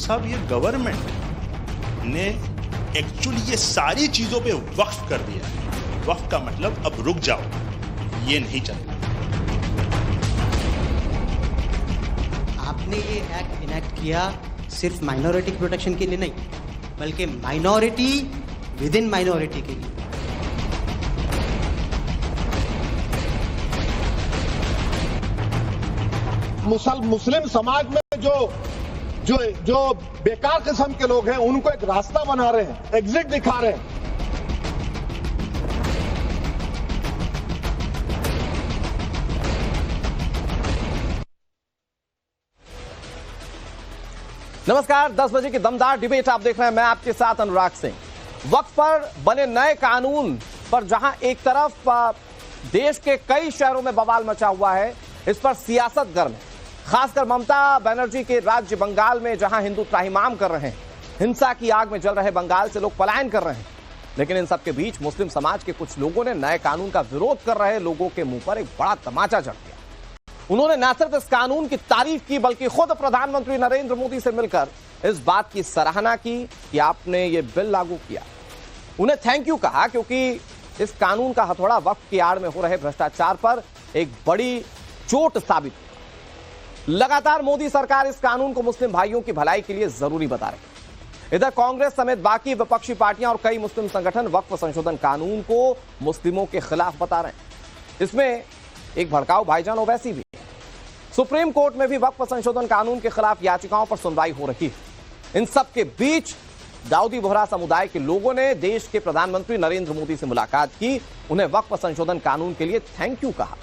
साहब ये गवर्नमेंट ने एक्चुअली ये सारी चीजों पे वक्फ कर दिया है। वक्फ का मतलब अब रुक जाओ, ये नहीं चलेगा। आपने ये एक्ट इनेक्ट किया सिर्फ माइनॉरिटी प्रोटेक्शन के लिए नहीं, बल्कि माइनॉरिटी विद इन माइनॉरिटी के लिए। मुस्लिम समाज में जो बेकार किस्म के लोग हैं उनको एक रास्ता बना रहे हैं, एग्जिट दिखा रहे हैं। नमस्कार, 10 बजे की दमदार डिबेट आप देख रहे हैं। मैं आपके साथ अनुराग सिंह। वक्फ पर बने नए कानून पर जहां एक तरफ देश के कई शहरों में बवाल मचा हुआ है, इस पर सियासत गर्म है। खासकर ममता बनर्जी के राज्य बंगाल में जहां हिंदू त्राहिमाम कर रहे हैं, हिंसा की आग में जल रहे बंगाल से लोग पलायन कर रहे हैं, लेकिन इन सबके बीच मुस्लिम समाज के कुछ लोगों ने नए कानून का विरोध कर रहे लोगों के मुंह पर एक बड़ा तमाचा जड़ दिया। उन्होंने न सिर्फ इस कानून की तारीफ की, बल्कि खुद प्रधानमंत्री नरेंद्र मोदी से मिलकर इस बात की सराहना की कि आपने ये बिल लागू किया। उन्हें थैंक यू कहा, क्योंकि इस कानून का हथौड़ा वक्फ की आड़ में हो रहे भ्रष्टाचार पर एक बड़ी चोट साबित हुआ। लगातार मोदी सरकार इस कानून को मुस्लिम भाइयों की भलाई के लिए जरूरी बता रही है। इधर कांग्रेस समेत बाकी विपक्षी पार्टियां और कई मुस्लिम संगठन वक्फ संशोधन कानून को मुस्लिमों के खिलाफ बता रहे हैं। इसमें एक भड़काऊ भाईजान ओवैसी भी। सुप्रीम कोर्ट में भी वक्फ संशोधन कानून के खिलाफ याचिकाओं पर सुनवाई हो रही है। इन सब के बीच दाऊदी बोहरा समुदाय के लोगों ने देश के प्रधानमंत्री नरेंद्र मोदी से मुलाकात की, उन्हें वक्फ संशोधन कानून के लिए थैंक यू कहा।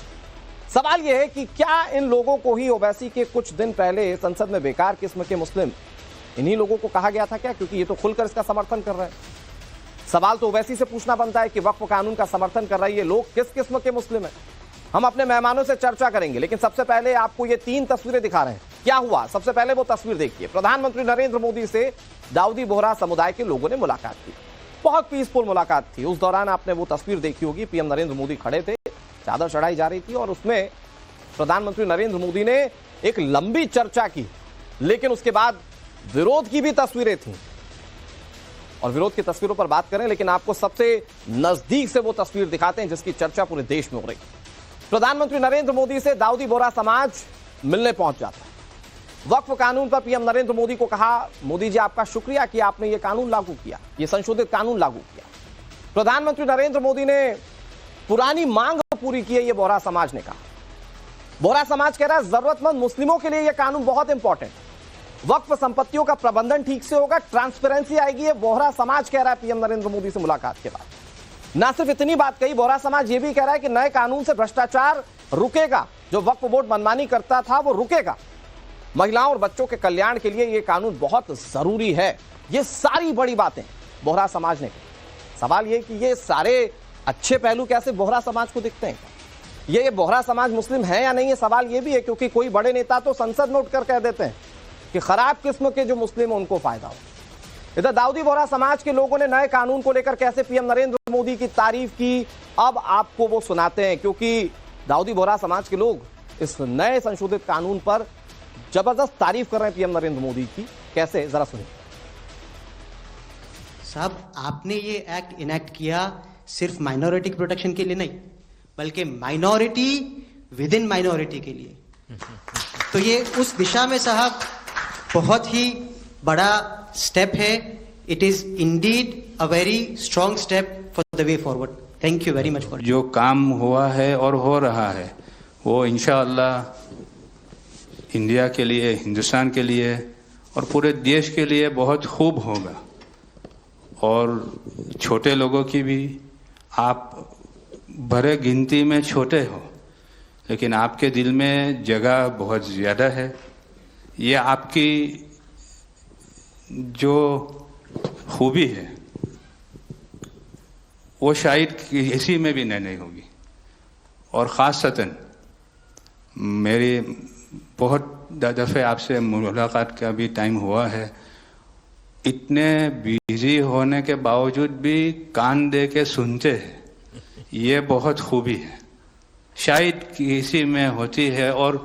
सवाल यह है कि क्या इन लोगों को ही ओवैसी के कुछ दिन पहले संसद में बेकार किस्म के मुस्लिम, इन्हीं लोगों को कहा गया था क्या? क्योंकि ये तो खुलकर इसका समर्थन कर रहे हैं। सवाल तो ओवैसी से पूछना बनता है कि वक्फ कानून का समर्थन कर रहे ये लोग किस किस्म के मुस्लिम हैं। हम अपने मेहमानों से चर्चा करेंगे, लेकिन सबसे पहले आपको ये 3 तस्वीरें दिखा रहे हैं। क्या हुआ, सबसे पहले वो तस्वीर देखिए। प्रधानमंत्री नरेंद्र मोदी से दाऊदी बोहरा समुदाय के लोगों ने मुलाकात की। बहुत पीसफुल मुलाकात थी। उस दौरान आपने वो तस्वीर देखी होगी, पीएम नरेंद्र मोदी खड़े थे, चादर चढ़ाई जा रही थी और उसमें प्रधानमंत्री नरेंद्र मोदी ने एक लंबी चर्चा की, लेकिन उसके बाद विरोध की भी तस्वीरें थीं। और विरोध की तस्वीरों पर बात करें, लेकिन आपको सबसे नजदीक से वो तस्वीर दिखाते हैं जिसकी चर्चा पूरे देश में हो रही है। प्रधानमंत्री नरेंद्र मोदी से दाऊदी बोहरा समाज मिलने पहुंच जाता है। वक्फ कानून पर पीएम नरेंद्र मोदी को कहा, मोदी जी आपका शुक्रिया कि आपने ये कानून लागू किया, ये संशोधित कानून लागू किया। प्रधानमंत्री नरेंद्र मोदी ने पुरानी मांग पूरी की है, ये बोहरा समाज ने कहा। बोहरा समाज कह रहा है जरूरतमंद मुस्लिमों के लिए यह कानून बहुत इंपॉर्टेंट। वक्फ संपत्तियों का प्रबंधन ठीक से होगा, ट्रांसपेरेंसी आएगी, ये बोहरा समाज कह रहा है पीएम नरेंद्र मोदी से मुलाकात के बाद। ना सिर्फ इतनी बात कही, बोहरा समाज यह भी कह रहा है कि नए कानून से भ्रष्टाचार रुकेगा, जो वक्फ बोर्ड मनमानी करता था वो रुकेगा। महिलाओं और बच्चों के कल्याण के लिए यह कानून बहुत जरूरी है। ये सारी बड़ी बातें बोहरा समाज ने की। सवाल यह कि ये सारे अच्छे पहलू कैसे बोहरा समाज को दिखते हैं? ये बोहरा समाज मुस्लिम है या नहीं, ये सवाल ये भी है, क्योंकि कोई बड़े नेता तो संसद में उठकर कह देते हैं कि खराब किस्म के जो मुस्लिम हैं उनको फायदा हो। इधर दाऊदी बोहरा समाज के लोगों ने नए कानून को लेकर कैसे पीएम नरेंद्र मोदी की तारीफ की, अब आपको वो सुनाते हैं, क्योंकि दाऊदी बोहरा समाज के लोग इस नए संशोधित कानून पर जबरदस्त तारीफ कर रहे हैं पीएम नरेंद्र मोदी की। कैसे, जरा सुनिए। साहब, आपने ये एक्ट इनेक्ट किया सिर्फ माइनॉरिटी प्रोटेक्शन के लिए नहीं, बल्कि माइनॉरिटी विद इन माइनॉरिटी के लिए। तो ये उस दिशा में साहब बहुत ही बड़ा स्टेप है। It is indeed a very strong step for the way forward. Thank you very much for जो काम हुआ है और हो रहा है वो इंशाअल्लाह इंडिया के लिए, हिंदुस्तान के लिए और पूरे देश के लिए बहुत खूब होगा। और छोटे लोगों की भी, आप भरे गिनती में छोटे हो, लेकिन आपके दिल में जगह बहुत ज़्यादा है। ये आपकी जो खूबी है वो शायद किसी में भी नहीं होगी। और ख़ासतन मेरी बहुत दफ़े आपसे मुलाकात का भी टाइम हुआ है, इतने बिजी होने के बावजूद भी कान दे के सुनते हैं, ये बहुत खूबी है, शायद किसी में होती है। और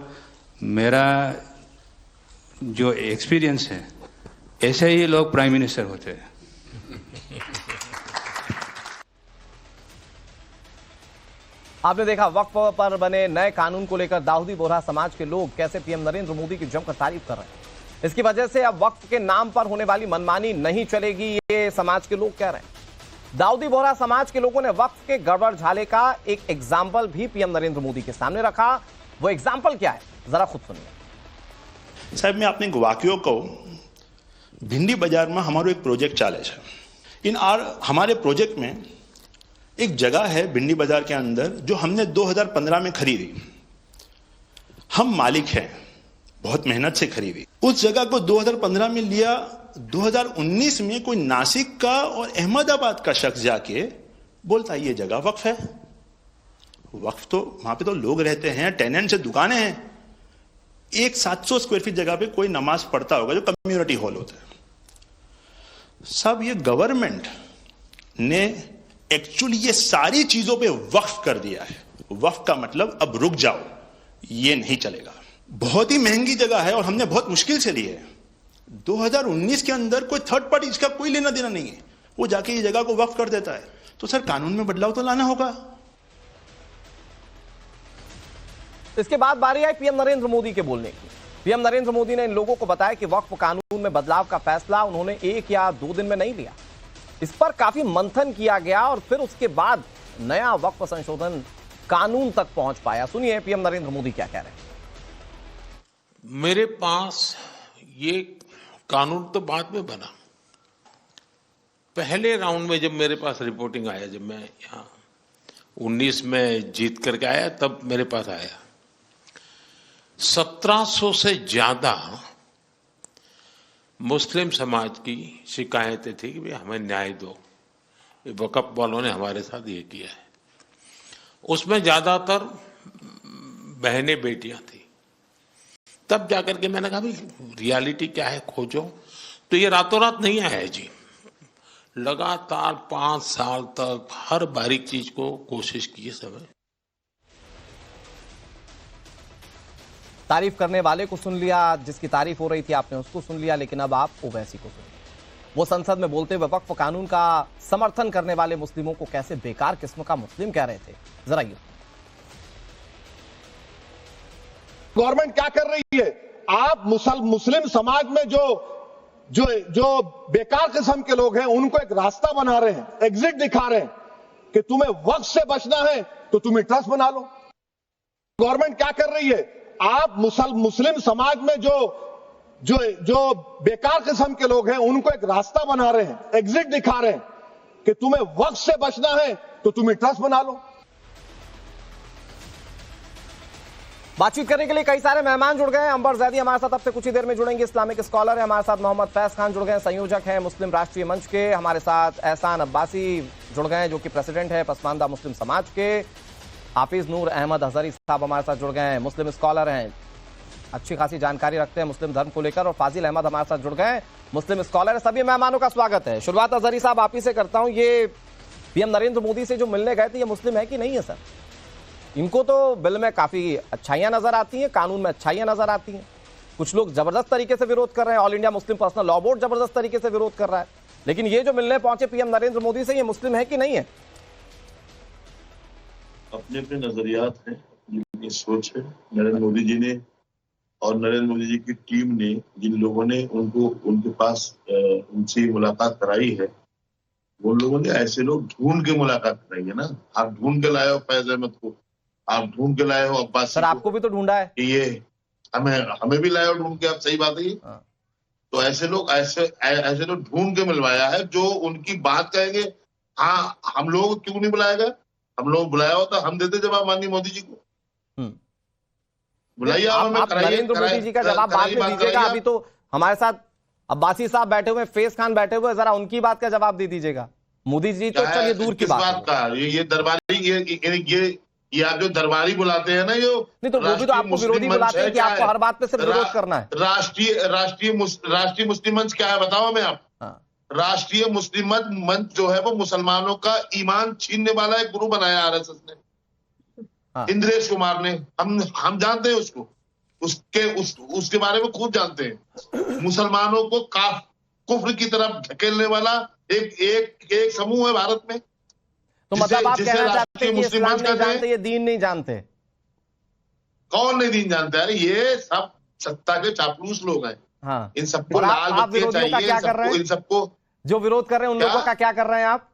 मेरा जो एक्सपीरियंस है ऐसे ही लोग प्राइम मिनिस्टर होते हैं। आपने देखा वक्फ पर बने नए कानून को लेकर दाऊदी बोहरा समाज के लोग कैसे पीएम नरेंद्र मोदी की जमकर तारीफ कर रहे हैं। इसकी वजह से अब वक्फ के नाम पर होने वाली मनमानी नहीं चलेगी, ये समाज के लोग कह रहे हैं। दाऊदी बोहरा समाज के लोगों ने वक्फ के गड़बड़ झाले का एक एग्जाम्पल भी पीएम नरेंद्र मोदी के सामने रखा। वो एग्जाम्पल क्या है, जरा खुद सुनिए। साहब, मैं अपने वाक्यों को भिंडी बाजार में हमारो एक प्रोजेक्ट चाले है। हमारे प्रोजेक्ट में एक जगह है भिंडी बाजार के अंदर जो हमने 2015 में खरीदी। हम मालिक हैं, बहुत मेहनत से खरीदी। उस जगह को 2015 में लिया, 2019 में कोई नासिक का और अहमदाबाद का शख्स जाके बोलता है ये जगह वक्फ है। वक्फ तो वहां पे तो लोग रहते हैं, टेनेंट्स है, दुकानें हैं। एक 700 स्क्वायर फीट जगह पे कोई नमाज पढ़ता होगा जो कम्युनिटी हॉल होता है। सब ये गवर्नमेंट ने एक्चुअली ये सारी चीजों पे वक्फ कर दिया है। वक्फ का मतलब अब रुक जाओ, ये नहीं चलेगा। बहुत ही महंगी जगह है और हमने बहुत मुश्किल से ली है। 2019 के अंदर कोई थर्ड पार्टी, इसका कोई लेना देना नहीं है, वो जाके ये जगह को वक्फ कर देता है। तो सर कानून में बदलाव तो लाना होगा। इसके बाद बारी आई पीएम नरेंद्र मोदी के बोलने की। पीएम नरेंद्र मोदी ने इन लोगों को बताया कि वक्फ कानून में बदलाव का फैसला उन्होंने 1 या 2 दिन में नहीं लिया। इस पर काफी मंथन किया गया और फिर उसके बाद नया वक्फ संशोधन कानून तक पहुंच पाया। सुनिए पीएम नरेंद्र मोदी क्या कह रहे हैं। मेरे पास ये कानून तो बाद में बना। पहले राउंड में जब मेरे पास रिपोर्टिंग आया, जब मैं यहाँ 19 में जीत करके आया, तब मेरे पास आया 1700 से ज्यादा मुस्लिम समाज की शिकायतें थी कि भाई हमें न्याय दो। वक़्फ़ वालों ने हमारे साथ ये किया है। उसमें ज्यादातर बहनें बेटियां थी। तब जाकर के मैंने कहा भाई रियलिटी क्या है खोजो। तो ये रातों रात नहीं आया है जी, लगातार 5 साल तक हर बारीक चीज को कोशिश की है समय। तारीफ करने वाले को सुन लिया, जिसकी तारीफ हो रही थी आपने उसको सुन लिया, लेकिन अब आप ओवैसी को सुनिए। वो संसद में बोलते हुए वक्फ कानून का समर्थन करने वाले मुस्लिमों को कैसे बेकार किस्म का मुस्लिम कह रहे थे, जरा ये। गवर्नमेंट क्या कर रही है? आप मुस्लिम समाज में जो बेकार किस्म के लोग हैं उनको एक रास्ता बना रहे हैं, एग्जिट दिखा रहे हैं कि तुम्हें वक्फ से बचना है तो तुम्हें ट्रस्ट बना लो। गवर्नमेंट क्या कर रही है? आप मुस्लिम समाज में जो बेकार किस्म के लोग हैं उनको एक रास्ता बना रहे हैं, एग्जिट दिखा रहे हैं कि तुम्हें वक्फ से बचना है तो तुम्हें ट्रस्ट बना लो। बातचीत करने के लिए कई सारे मेहमान जुड़ गए हैं। अंबर जैदी हमारे साथ अब से कुछ ही देर में जुड़ेंगे, इस्लामिक स्कॉलर है हमारे साथ। मोहम्मद फैज खान जुड़ गए, संयोजक हैं मुस्लिम राष्ट्रीय मंच के। हमारे साथ एहसान अब्बासी जुड़ गए जो कि प्रेसिडेंट है पसमानदा मुस्लिम समाज के। हाफिज नूर अहमद हजरी साहब हमारे साथ जुड़ गए हैं, मुस्लिम स्कॉलर हैं, अच्छी खासी जानकारी रखते हैं मुस्लिम धर्म को लेकर। और फाजिल अहमद हमारे साथ जुड़ गए, मुस्लिम स्कॉलर है। सभी मेहमानों का स्वागत है। शुरुआत हजरी साहब आप ही से करता हूं। ये पीएम नरेंद्र मोदी से जो मिलने गए थे, ये मुस्लिम है कि नहीं है सर? इनको तो बिल में काफी अच्छाइयां नजर आती हैं, कानून में अच्छाइयां नजर आती हैं। कुछ लोग जबरदस्त तरीके से विरोध कर रहे हैं, all India Muslim personal law board जबरदस्त तरीके से विरोध कर रहा है। लेकिन ये जो मिलने पहुंचे पीएम नरेंद्र मोदी से, ये मुस्लिम है कि नहीं है? अपने अपने नजरियात हैं, अपनी सोच है। नरेंद्र मोदी जी ने और नरेंद्र मोदी जी की टीम ने, जिन लोगों ने उनके पास उनसे मुलाकात कराई है, वो लोगों ने ऐसे लोग ढूंढ के मुलाकात कराई है ना। आप ढूंढ के लाए हो फैज अहमद को, आप ढूंढ के लाए हो अब्बासी सर, आपको भी तो ढूंढा है। ये हमें भी लाए हो ढूंढ के, आप सही बात है। तो ऐसे लोग ढूंढ के मिलवाया है जो उनकी बात कहेंगे। हाँ, हम लोग क्यों नहीं बुलाया गया? हम लोग बुलाया होता, हम देते जवाब माननीय मोदी जी को। बुलाइए आप नरेंद्र मोदी जी का जवाब बाद में दीजिएगा। अभी तो हमारे साथ अब्बासी साहब बैठे हुए, फैज खान बैठे हुए, जरा उनकी बात का जवाब दे दीजिएगा। मोदी जी तो चलिए दूर की बात का, ये दरबारी, ये आप जो दरबारी बुलाते हैं ना, ये नहीं तो वो भी तो आपको विरोधी बुलाते हैं कि आपको हर बात पे सिर्फ विरोध करना है। राष्ट्रीय मुस्लिम मंच क्या है बताओ हमें आप। राष्ट्रीय मुस्लिम मंच जो है वो मुसलमानों का ईमान छीनने वाला एक गुरु बनाया आरएसएस ने, इंद्रेश कुमार ने। हम जानते हैं उसको, उसके बारे में खूब जानते हैं। मुसलमानों को कुफ्र की तरफ धकेलने वाला एक समूह है भारत में। तो मतलब आप जिसे कहना चाहते राष्ट्रीय हैं कि मुस्लिम इस्लाम मंच नहीं कहते हैं। जानते, ये दीन नहीं जानते? कौन नहीं दीन जानता है? ये सब सत्ता के चापलूस लोग हैं। हाँ, इन सबको और लाल आप बत्तियां विरोधियों का चाहिए, क्या कर रहे हैं? इन सबको जो विरोध कर रहे हैं उन क्या? लोगों का क्या कर रहे हैं आप?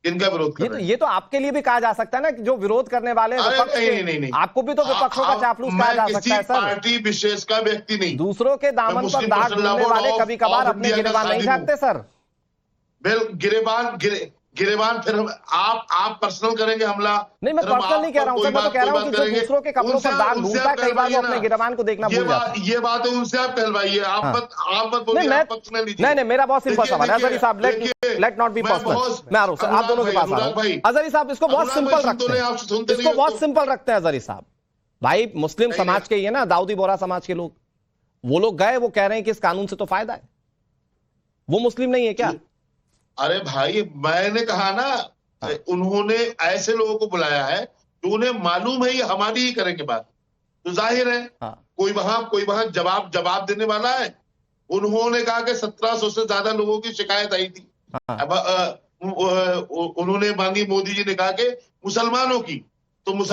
इनका विरोध कर रहे हैं। ये तो आपके लिए भी कहा जा सकता है ना कि जो विरोध करने वाले हैं अरे विपक्ष के, नहीं। आपको भी तो विपक्षों का चापलूस कहा जा सकता है मैं सर। किसी पार्टी विशेष का व्यक्ति नहीं। दूसरों के दामन पर मुस्लिम दाग पर्सनल ढूंढने लॉ वाले ऑफ कभी कभार अपने इंडिया का गिरेबान नहीं खादिम हूं। झाड़ते सर। गिरेबान फिर आप पर्सनल करेंगे हमला। नहीं, मैं फिर हम पर्सनल नहीं आप कह रहा हूं पर सर, मैं तो कोई कह रहा हूं बात कि जो करेंगे। दूसरों के कपड़ों पर दाग उनसे ढूंढता है, कई बार वो कहलवाइए अपने ना। गिरेबान को देखना भूल जाता है। ये बात है, उनसे आप कहलवाइए। आप हाँ। मत बोलिए, नहीं, आप पक्ष में लीजिए। नहीं, मेरा बहुत सिंपल देखिए, सवाल है अजहरी साहब, देखिए, लेट नॉट बी मैं पर्सनल। बहुत- मैं आ रहा हूं सर, आप दोनों के पास आ रहा हूं। अजहरी साहब इसको बहुत अनुराग सिंपल भाई, रखते सुनते नहीं, आप सुनते हैं, नहीं इसको हो बहुत तो। सिंपल रखते हैं अजहरी साहब। भाई मुस्लिम नहीं, समाज नहीं। के ही है ना, दाऊदी बोहरा समाज के लोग, वो लोग गए, वो कह रहे हैं कि इस कानून से तो फायदा है। वो मुस्लिम नहीं है क्या? अरे भाई, मैंने कहा ना, उन्होंने ऐसे लोगों को बुलाया है तो उन्हें मालूम है ये हमारी ही करेंगे बात, तो जाहिर है हाँ। कोई वहां जवाब देने वाला है। उन्होंने कहा कि 1700 से ज्यादा लोगों की शिकायत आई थी। हाँ। अब उन्होंने माननीय मोदी जी ने कहा कि मुसलमानों की, तो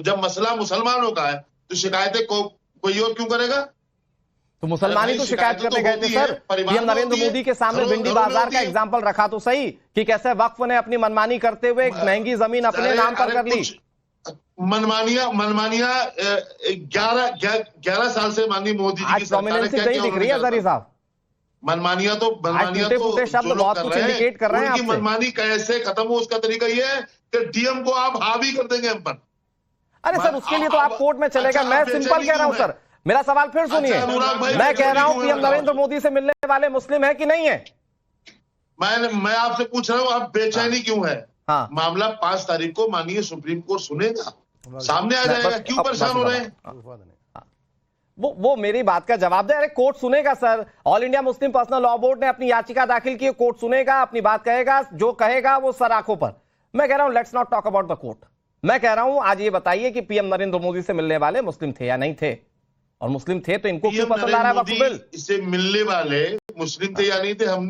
जब मसला मुसलमानों का है तो शिकायतें कोई और क्यों करेगा? तो मुसलमानी तो शिकायत करने गए थे सर। पीएम नरेंद्र मोदी के सामने भिंडी बाजार का एग्जाम्पल रखा तो सही कि कैसे वक्फ ने अपनी मनमानी करते हुए एक महंगी जमीन अपने नाम पर कर ली। मनमानिया 11 साल से माननीय मोदी जी की आज सरकार प्रोमिनेंस नहीं दिख रही है अजहरी साहब। मनमानिया तो टूटे शब्द जो लोग बहुत कुछ इंडिकेट कर रहे हैं उनकी आपसे। मनमानी कैसे खत्म हो, उसका तरीका ये है कि डीएम को आप हावी कर देंगे हम पर। अरे सर, उसके लिए तो आप कोर्ट में चले गए। अच्छा, मैं आप सिंपल बेचैनी कह रहा हूं क्यों सर, मेरा सवाल फिर सुनिए। अच्छा, अनुराग भाई, मैं कह रहा हूं क्यों पीएम बताओ? नरेंद्र मोदी से मिलने वाले मुस्लिम है कि नहीं है? मैं आपसे पूछ रहा हूँ, आप बेचैनी क्यों है? हाँ। मामला 5 तारीख को माननीय सुप्रीम कोर्ट सुनेगा, सामने आ जाएगा। क्यों परेशान हो रहे हैं? वो मेरी बात का जवाब दे। अरे कोर्ट सुनेगा sir, all India Muslim personal law board ने अपनी याचिका दाखिल की है, कोर्ट सुनेगा, अपनी बात कहेगा, जो कहेगा वो सर आंखों पर। मैं कह रहा हूं let's not talk about the court. मैं कह रहा हूं आज ये बताइए कि पीएम नरेंद्र मोदी से मिलने वाले मुस्लिम थे या नहीं थे, और मुस्लिम थे तो इनको क्यों पसंद आ रहा है वक्फ बिल? इससे मिलने वाले मुस्लिम थे या नहीं थे, हम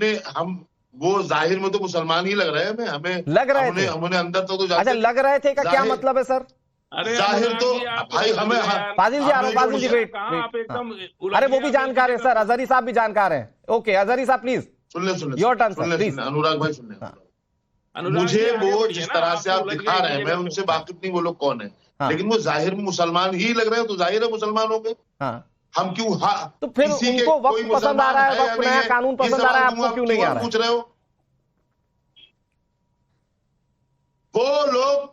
वो जाहिर में तो मुसलमान ही लग रहे हैं। हमें लग रहे थे। हमने अंदर तो अच्छा, लग रहे थे का क्या मतलब है सर? जाहिर तो भाई हमें फाजिल जी आ रहा हूं, फाजिल जी वेट। अरे वो भी जानकार है सर, अजहरी साहब भी जानकार हैं। ओके अजहरी साहब प्लीज, सुन ले Your turn, sir, please. अनुराग भाई सुन ले। मुझे वो जिस तरह से आप दिखा रहे हैं, मैं उनसे वाकिफ नहीं वो लोग कौन है, हाँ। लेकिन वो जाहिर में मुसलमान ही लग रहे हैं, तो जाहिर है मुसलमान होंगे। हाँ। हम क्यों तो फिर किसी के उनको वक्त कोई पसंद आ रहा है, मुसलमान वक्त या नया नहीं कानून ये पसंद आ रहा है, सवाल आपको क्यों नहीं आ रहा है? पूछ रहे हो? वो लोग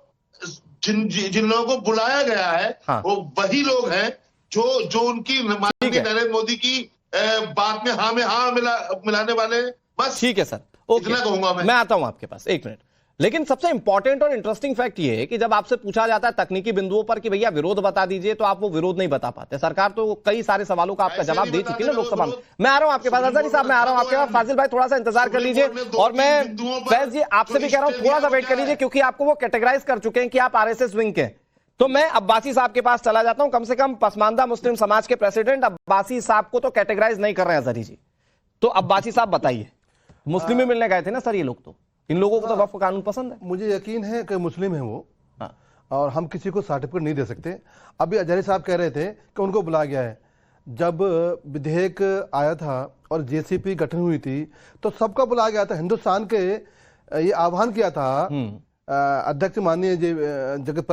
जिन लोगों को बुलाया गया है, हाँ। वो वही लोग हैं जो उनकी माननीय है। नरेंद्र मोदी की बात में हाँ मिलाने वाले हैं। बस ठीक है सर, ओके, इतना कहूंगा मैं। आता हूं आपके पास, एक मिनट। लेकिन सबसे इंपॉर्टेंट और इंटरेस्टिंग फैक्ट ये है कि जब आपसे पूछा जाता है तकनीकी बिंदुओं पर कि भैया विरोध बता दीजिए, तो आप वो विरोध नहीं बता पाते। सरकार तो कई सारे सवालों का आपका ऐसे जवाब नहीं दे बताते चुकी है ना लोग लोकसभा में। विरोध। मैं आ रहा हूं आपके पास, अजहरी साहब मैं आ रहा हूं आपके पास। फाजिल भाई थोड़ा सा इंतजार कर लीजिए, और मैं फैज जी आपसे भी कह रहा हूं थोड़ा सा वेट कर लीजिए, क्योंकि आपको वो कैटेगराइज कर चुके हैं कि आप आरएसएस विंग के। तो मैं अब्बासी साहब के पास चला जाता हूं। कम से कम पसमानदा मुस्लिम समाज के प्रेसिडेंट अब्बासी साहब को तो कैटेगराइज नहीं कर रहे हैं अजहरी जी। तो अब्बासी साहब बताइए, मुस्लिम ही मिलने गए थे ना सर ये लोग, तो इन लोगों को तो वक्फ कानून पसंद है। मुझे यकीन है कि मुस्लिम है वो, हाँ। और हम किसी को सर्टिफिकेट नहीं दे सकते। अभी अजहरी साहब कह रहे थे कि उनको बुलाया गया है। जब विधेयक आया था और जेसीपी गठन हुई थी तो सबका बुलाया गया था। हिंदुस्तान के ये आह्वान किया था अध्यक्ष माननीय जगत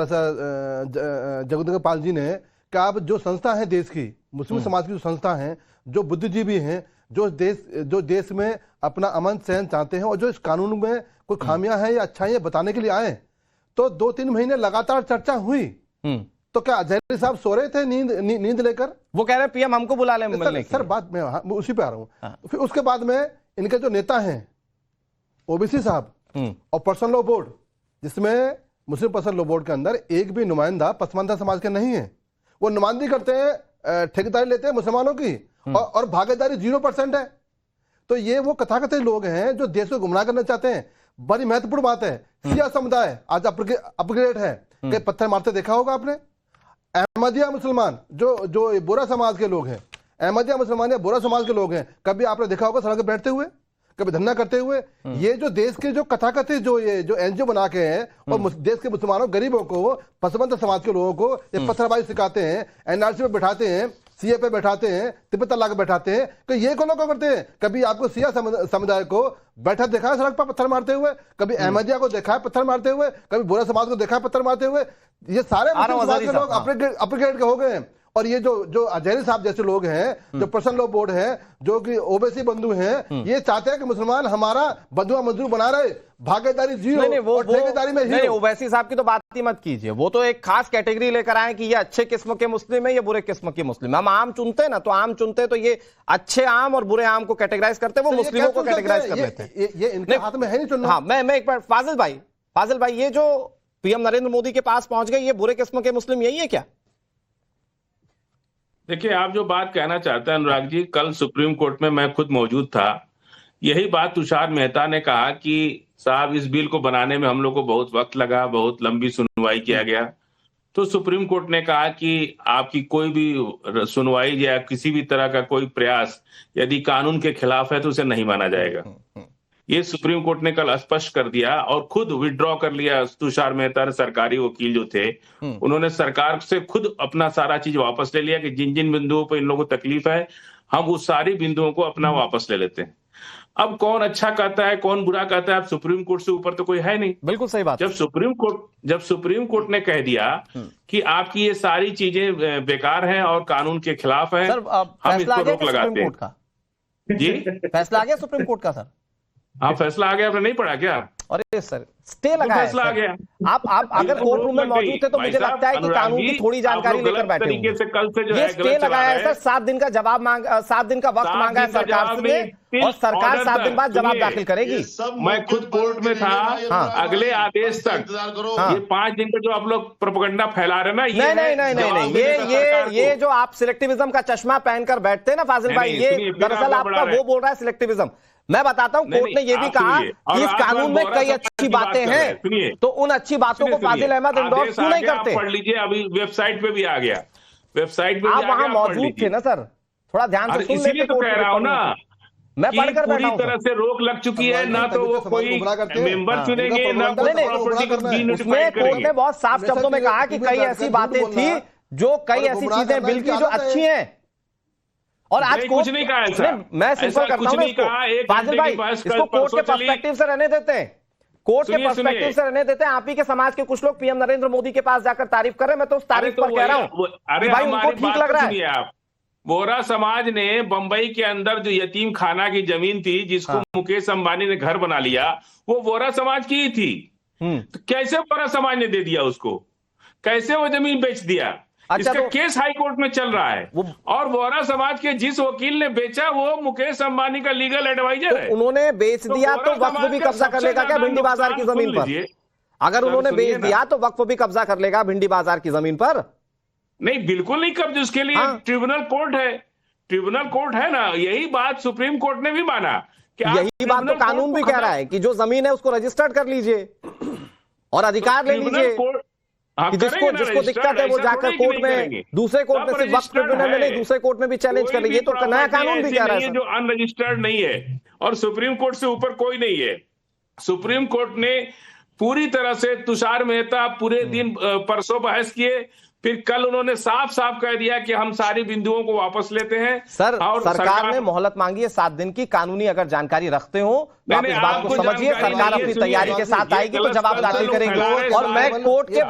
पाल जी ने कि आप जो संस्था है देश की, मुस्लिम समाज की जो संस्था है, जो बुद्धिजीवी हैं, जो देश में अपना अमन सहन चाहते हैं, और जो इस कानून में कोई खामियां हैं या अच्छाइयां बताने के लिए आए, तो 2-3 महीने लगातार चर्चा हुई। तो क्या अजहरी साहब सो रहे थे नींद लेकर? वो कह रहे हैं पीएम हमको बुला ले मिलने के सर बात मैं उसी पे आ रहा हूँ। फिर उसके बाद में इनके जो नेता हैं ओबीसी साहब और पर्सनल लॉ बोर्ड, जिसमें मुस्लिम पर्सनल लॉ बोर्ड के अंदर एक भी नुमाइंदा पसमानदा समाज के नहीं है, वो नुमाइंदगी करते हैं, ठेकेदारी लेते हैं मुसलमानों की, और भागीदारी 0% है। तो ये वो कथाकथित लोग हैं जो देश को गुमराह करना चाहते हैं। बड़ी महत्वपूर्ण बात है, शिया समुदाय आज अपग्रेड है कि पत्थर मारते देखा होगा आपने। अहमदिया मुसलमान जो बोरा समाज के लोग हैं, अहमदिया मुसलमान या बोरा समाज के लोग हैं, कभी आपने देखा होगा सड़क पर बैठते हुए, कभी धरना करते हुए? ये जो देश के जो कथाकथित जो एनजीओ बना के हैं और देश के मुसलमानों गरीबों को, पसमंद समाज के लोगों को ये पत्थरबाजी सिखाते हैं, एनआरसी पे बैठाते हैं, सीए पे बैठाते हैं, तिब्बत तलाक पे बैठाते हैं, तो ये कौन लोग करते हैं? कभी आपको सिया समुदाय को बैठा देखा है सड़क पर पत्थर मारते हुए? कभी अहमदिया को देखा है पत्थर मारते हुए? कभी बोरा समाज को देखा है पत्थर मारते हुए? ये सारे मुस्लिम समाज के लोग अपग्रेड के हो गए हैं। और ये जो अजहरी साहब जैसे लोग हैं, जो पर्सनल लॉ बोर्ड है, जो कि ओबीसी बंधु हैं, ये चाहते हैं कि मुसलमान हमारा बंधुआ मजदूर बना रहे, भागीदारी जीरो और ठेकेदारी में नहीं, ओवैसी साहब की तो बात ही मत कीजिए। वो तो एक खास कैटेगरी लेकर आए कि ये अच्छे किस्म के मुस्लिम है, ये बुरे किस्म के मुस्लिम है। हम आम चुनते हैं ना, तो आम चुनते तो ये अच्छे आम और बुरे आम को कैटेगराइज करते हैं, वो मुस्लिमों को कैटेगराइज कर लेते हैं। ये इनके हाथ में है नहीं चुनना। हाँ, मैं एक बार फाजिल भाई, ये जो पीएम नरेंद्र मोदी के पास पहुंच गए, ये बुरे किस्म के मुस्लिम यही है क्या? देखिए, आप जो बात कहना चाहते हैं अनुराग जी, कल सुप्रीम कोर्ट में मैं खुद मौजूद था। यही बात तुषार मेहता ने कहा कि साहब इस बिल को बनाने में हम लोग को बहुत वक्त लगा, बहुत लंबी सुनवाई किया गया। तो सुप्रीम कोर्ट ने कहा कि आपकी कोई भी सुनवाई या किसी भी तरह का कोई प्रयास यदि कानून के खिलाफ है तो उसे नहीं माना जाएगा। ये सुप्रीम कोर्ट ने कल स्पष्ट कर दिया और खुद विड्रॉ कर लिया। तुषार मेहता सरकारी वकील जो थे, उन्होंने सरकार से खुद अपना सारा चीज वापस ले लिया कि जिन जिन बिंदुओं पर इन लोगों को तकलीफ है, हम उस सारी बिंदुओं को अपना वापस ले लेते हैं। अब कौन अच्छा कहता है, कौन बुरा कहता है, अब सुप्रीम कोर्ट से ऊपर तो कोई है नहीं। बिल्कुल सही बात। जब सुप्रीम कोर्ट ने कह दिया कि आपकी ये सारी चीजें बेकार हैं और कानून के खिलाफ है, हम इस पर रोक लगाते हैं। जी, फैसला आ गया सुप्रीम कोर्ट का सर? हाँ, फैसला आ गया, आपने नहीं पढ़ा क्या? अरे सर, स्टे लगा है, फैसला आ गया। आप अगर कोर्ट रूम में मौजूद थे तो मुझे लगता है कि कानून की थोड़ी जानकारी लेकर बैठे होंगे। कल से जो ये स्टे लगाया है सर, 7 दिन का जवाब 7 दिन का वक्त मांगा है सरकार से, और सरकार 7 दिन बाद जवाब दाखिल करेगी। मैं खुद कोर्ट में था। अगले आदेश तक ये 5 दिन का जो आप लोग प्रोपेगेंडा फैला रहे ना, नहीं, ये जो आप सिलेक्टिविज्म का चश्मा पहनकर बैठते हैं ना फाजिल भाई, ये दरअसल आपका वो बोल रहा है सिलेक्टिविज्म। मैं बताता हूं, कोर्ट ने यह भी कहा कि इस कानून में कई अच्छी बातें हैं, तो उन अच्छी बातों को फाजिल अहमद इंडोर्स क्यों नहीं करते? पढ़ लीजिए, अभी वेबसाइट पे भी आ गया, वेबसाइट पे आप वहां मौजूद थे ना सर, थोड़ा ध्यान से सुन लेते। तो कह रहा हूं ना, मैं पढ़कर पूरी तरह से रोक लग चुकी है, ना तो वो कोई मेंबर चुनेंगे, ना उसमें कोर्ट ने बहुत साफ शब्दों में कहा कि कई ऐसी बातें थी, जो कई ऐसी चीजें बिल की जो अच्छी हैं, और आज कुछ नहीं कहा है सर। मैं सिंपल करता हूं इसको, फाजिल भाई, इसको कोर्ट के पर्सपेक्टिव से रहने देते हैं, कोर्ट के पर्सपेक्टिव से रहने देते हैं। आप ही के समाज के कुछ लोग पीएम नरेंद्र मोदी के पास जाकर तारीफ कर रहे हैं, मैं तो उस तारीफ पर कह रहा हूं भाई उनको ठीक लग रहा है। बोरा समाज ने बंबई के अंदर जो यतीम खाना की जमीन थी, जिसको मुकेश अंबानी ने घर बना लिया, वो बोरा समाज की ही थी। तो कैसे बोरा समाज ने दे दिया उसको? कैसे वो जमीन बेच दिया? अच्छा, इसका केस हाई कोर्ट में चल रहा है, और बोरा समाज के जिस वकील ने बेचा वो मुकेश अंबानी का लीगल एडवाइजर है। उन्होंने बेच दिया तो वक्फ भी कब्जा कर लेगा क्या भिंडी बाजार की जमीन पर? अगर उन्होंने बेच दिया तो वक्फ भी कब्जा कर लेगा भिंडी बाजार की जमीन पर? नहीं, बिल्कुल नहीं कब्जा, उसके लिए ट्रिब्यूनल कोर्ट है, ट्रिब्यूनल कोर्ट है ना। यही बात सुप्रीम कोर्ट ने भी माना कि यही बात तो कानून भी कह रहा है कि जो जमीन है उसको रजिस्टर्ड कर लीजिए और अधिकार ले लीजिए, कि जिसको दिक्कत है वो जाकर कोर्ट में, दूसरे कोर्ट में, सिर्फ वक्फ ट्रिब्यूनल में नहीं, दूसरे कोर्ट में भी चैलेंज कर लीजिए। तो नया कानून भी कह रहा है जो अनरजिस्टर्ड नहीं है, और सुप्रीम कोर्ट से ऊपर कोई नहीं है। सुप्रीम कोर्ट ने पूरी तरह से, तुषार मेहता पूरे दिन परसों बहस किए, फिर कल उन्होंने साफ साफ कह दिया कि हम सारी बिंदुओं को वापस लेते हैं। सर, और सरकार ने मोहलत मांगी है 7 दिन की। कानूनी अगर जानकारी रखते हो तो आप इस बात को समझिए, सरकार अपनी तैयारी के साथ आएगी तो जवाब दाखिल करेगी। और मैं कोर्ट के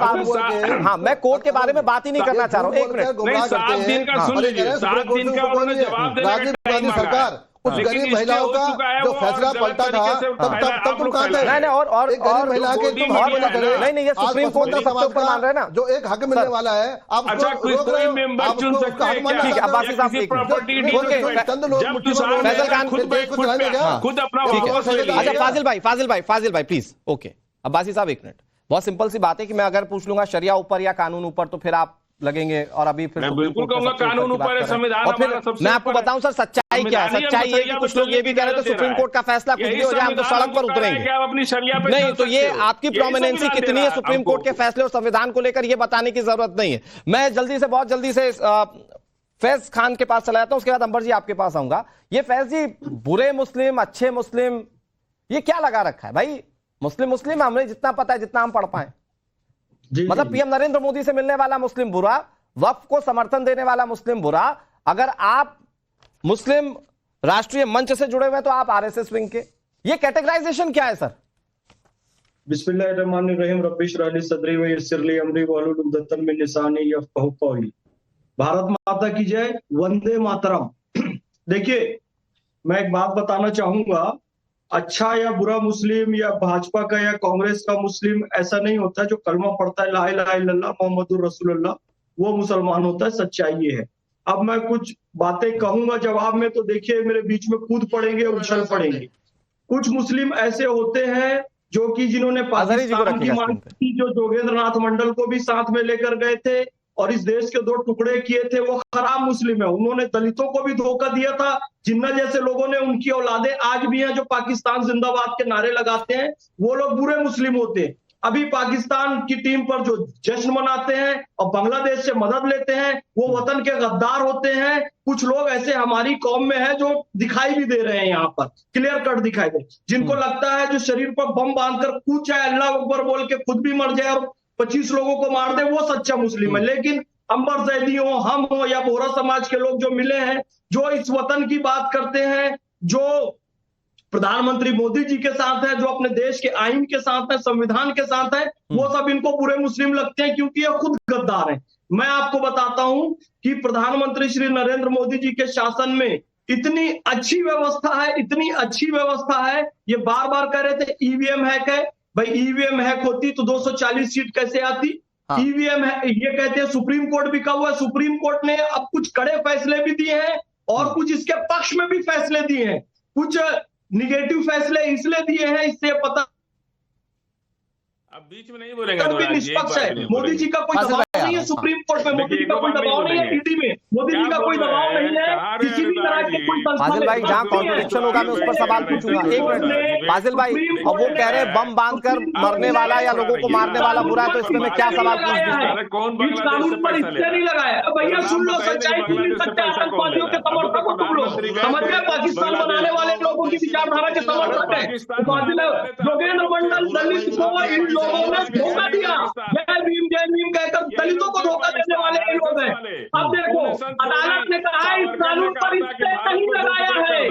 मैं कोर्ट के बारे में बात ही नहीं करना चाह रहा हूँ। 1 मिनट, 7 दिन का सुन लीजिए, 7 दिन का उन्होंने जवाब देना सरकार उस गरीब महिलाओं का जो फैसला पलटा था, तब तुम कहाँ थे? नहीं, और एक गरीब महिला के तुम हाथ में करे, नहीं, ये सुप्रीम कोर्ट का समाज पर मान रहे हैं ना, जो एक हक मिलने वाला है, आप अच्छा, कोई मेंबर चुन सकते हैं क्या? ठीक है, अब्बासी साहब प्रॉपर्टी खुद अपना वापस ले लीजिए। अच्छा, फाजिल भाई प्लीज, ओके। अब्बासी साहब 1 मिनट, बहुत सिंपल सी बात है कि मैं अगर पूछ लूंगा शरिया ऊपर या कानून ऊपर, तो फिर आप लगेंगे, और अभी फिर मैं बिल्कुल कहूंगा कानून ऊपर है, संविधान हमारा सबसे। मैं आपको बताऊं सर, सच्चाई क्या है? सच्चाई ये कि कुछ लोग ये भी कह रहे थे सुप्रीम कोर्ट का फैसला कुछ भी हो जाए हम तो सड़क पर उतरेंगे। अपनी शरिया पे नहीं, तो ये आपकी प्रोमिनेंसी कितनी है सुप्रीम कोर्ट के फैसले और संविधान को लेकर, ये बताने की जरूरत नहीं है। मैं बहुत जल्दी से फैज खान के पास चला जाता हूं, उसके बाद अंबर जी आपके पास आऊंगा। ये फैज जी, बुरे मुस्लिम, अच्छे मुस्लिम, ये क्या लगा रखा है भाई? मुस्लिम मुस्लिम हमें जितना पता है, जितना हम पढ़ पाए। मतलब पीएम नरेंद्र मोदी से मिलने वाला मुस्लिम बुरा, वक्फ को समर्थन देने वाला मुस्लिम बुरा। अगर आप मुस्लिम राष्ट्रीय मंच से जुड़े हुए हैं तो आप आरएसएस विंग के। ये कैटेगराइजेशन क्या है सर? बिस्मिल्लाहिर्रहमानिर्रहीम रब्बिश रहली सदरी व यस्सिर ली अमरी वहलुल उक़दतम मिन लिसानी यफ़क़हू क़ौली। भारत माता की जय, वंदे मातरम। देखिए, मैं एक बात बताना चाहूंगा, अच्छा या बुरा मुस्लिम या भाजपा का या कांग्रेस का मुस्लिम ऐसा नहीं होता। जो कलमा पढ़ता है ला इलाहा इल्लल्लाह मोहम्मदुर रसूलुल्लाह, वो मुसलमान होता है। सच्चाई ये है। अब मैं कुछ बातें कहूंगा जवाब में, तो देखिए मेरे बीच में कूद पड़ेंगे, उछल पड़ेंगे। कुछ मुस्लिम ऐसे होते हैं जो कि जिन्होंने पाकिस्तान की मांग की, जो जोगेंद्र नाथ मंडल को भी साथ में लेकर गए थे और इस देश के 2 टुकड़े किए थे, वो खराब मुस्लिम है। उन्होंने दलितों को भी धोखा दिया था। जिन्ना जैसे लोगों ने, उनकी औलादे आज भी हैं जो पाकिस्तान जिंदाबाद के नारे लगाते हैं, वो लोग बुरे मुस्लिम होते हैं। अभी पाकिस्तान की टीम पर जो जश्न मनाते हैं और बांग्लादेश से मदद लेते हैं, वो वतन के गद्दार होते हैं। कुछ लोग ऐसे हमारी कौम में है जो दिखाई भी दे रहे हैं, यहाँ पर क्लियर कट दिखाई दे, जिनको लगता है जो शरीर पर बम बांधकर कूद जाए, अल्लाह अकबर बोल के खुद भी मर जाए और 25 लोगों को मार दे, वो सच्चा मुस्लिम है। लेकिन अंबर जैदी हो, हम हो या बोहरा समाज के लोग जो मिले हैं, जो इस वतन की बात करते हैं, जो प्रधानमंत्री मोदी जी के साथ है, जो अपने देश के आईन के साथ है, संविधान के साथ है, वो सब इनको बुरे मुस्लिम लगते हैं क्योंकि ये खुद गद्दार हैं। मैं आपको बताता हूं कि प्रधानमंत्री श्री नरेंद्र मोदी जी के शासन में इतनी अच्छी व्यवस्था है, इतनी अच्छी व्यवस्था है। ये बार बार कह रहे थे ईवीएम हैक है। भाई ईवीएम हैक होती तो 240 सीट कैसे आती? ईवीएम है, ये कहते हैं सुप्रीम कोर्ट बिका हुआ है। सुप्रीम कोर्ट ने अब कुछ कड़े फैसले भी दिए हैं और कुछ इसके पक्ष में भी फैसले दिए हैं। कुछ निगेटिव फैसले इसलिए दिए हैं, इससे पता अब बीच में नहीं बोलेंगे। निष्पक्ष है। मोदी जी का कोई दबाव नहीं है सुप्रीम कोर्ट में, मोदी जी का कोई दबाव नहीं है ईडी में, मोदी जी का कोई दबाव नहीं है किसी भी तरह के कोई। फाजिल भाई, जहां कॉन्ट्रडिक्शन होगा मैं उस पर सवाल पूछूंगा। एक मिनट फाजिल भाई, अब वो कह रहे हैं बम बांधकर मरने वाला या लोगों को मारने वाला बुरा है, तो इसमें मैं क्या सवाल पूछ दूं? इस कानून पर इससे नहीं लगाया। भैया सुन लो, सच्चाई सुन नहीं सकते आतंकवादियों के समर्थक हो तुम लोग, समझ गए? पाकिस्तान बनाने वाले लोगों की विचारधारा के समर्थक है। जोगेंद्र मंडल दलित को इन लोगों ने धोखा दिया, जय भीम कहकर दलितों को धोखा देने वाले ये लोग हैं। अब देखो, अदालत ने कहा इस कानून पर इससे नहीं लगाया है,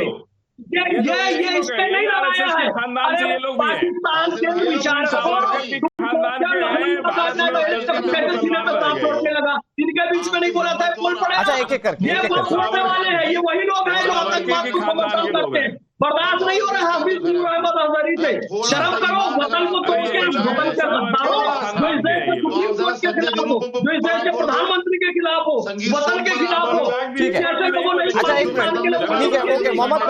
ये इससे नहीं लगाया है। अरे पाकिस्तान के विचारकों लगा, इनके बीच में नहीं बोला था, बोल पड़े। अच्छा, एक एक करके ये बोलने वाले हैं, ये वही लोग हैं जो आतंकवाद को समर्थन करते हैं। बर्दाश्त नहीं हो रहा हाफिज बिन मोहम्मद अजहरी से। शर्म करो, वतन को तोड़ के वतन के गद्दारों, जो इस देश के सुप्रीम कोर्ट के खिलाफ हो, जो इस देश के प्रधानमंत्री के खिलाफ हो, वतन के खिलाफ हो। ठीक है, अच्छा एक मिनट, ठीक है, ओके। मोहम्मद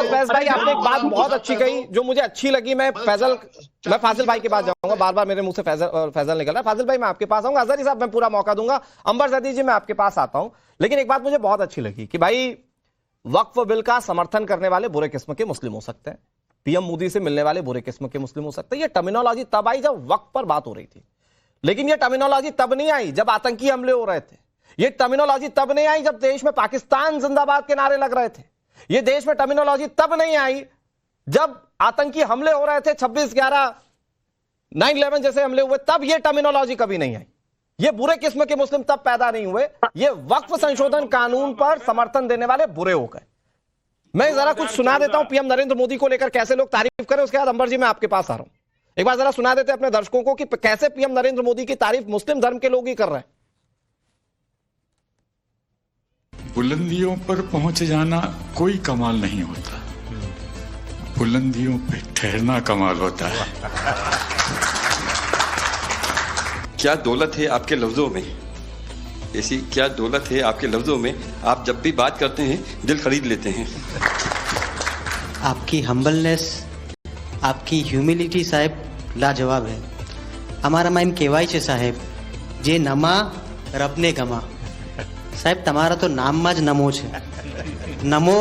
फैज भाई, आपने एक बात बहुत अच्छी कही जो मुझे अच्छी लगी। मैं फाजिल भाई के पास जाऊंगा, बार बार मेरे मुंह से फैजल निकल रहा है। फाजिल भाई मैं आपके पास आऊंगा, अजहरी साहब मैं पूरा मौका दूंगा, अंबर जैदी जी मैं आपके पास आता हूं। लेकिन एक बात मुझे बहुत अच्छी लगी कि भाई वक्फ बिल का समर्थन करने वाले बुरे किस्म के मुस्लिम हो सकते हैं, पीएम मोदी से मिलने वाले बुरे किस्म के मुस्लिम हो सकते हैं। ये टर्मिनोलॉजी तब आई जब वक्फ पर बात हो रही थी, लेकिन ये टर्मिनोलॉजी तब नहीं आई जब आतंकी हमले हो रहे थे। ये टर्मिनोलॉजी तब नहीं आई जब देश में पाकिस्तान जिंदाबाद के नारे लग रहे थे। ये देश में टर्मिनोलॉजी तब नहीं आई जब आतंकी हमले हो रहे थे, 26/11, 9/11 जैसे हमले हुए, तब ये टर्मिनोलॉजी कभी नहीं आई। ये बुरे किस्म के मुस्लिम तब पैदा नहीं हुए, ये वक्फ संशोधन कानून पर समर्थन देने वाले बुरे हो गए। मैं जरा कुछ सुना देता हूं पीएम नरेंद्र मोदी को लेकर कैसे लोग तारीफ करें, उसके बाद अंबर जी मैं आपके पास आ रहा हूं। एक बार जरा सुना देते अपने दर्शकों को कि कैसे पीएम नरेंद्र मोदी की तारीफ मुस्लिम धर्म के लोग ही कर रहे हैं। बुलंदियों पर पहुंच जाना कोई कमाल नहीं होता, बुलंदियों पे ठहरना कमाल होता है। क्या दौलत है आपके लफ्जों में, ऐसी क्या दौलत है आपके लफ्जों में, आप जब भी बात करते हैं दिल खरीद लेते हैं। आपकी हम्बलनेस, आपकी ह्यूमिलिटी साहेब लाजवाब है। हमारा माइम केवाय છે સાહેબ, જે નમા રબને ગમા। સાહેબ તમારા તો નામમાં જ નમો છે, નમો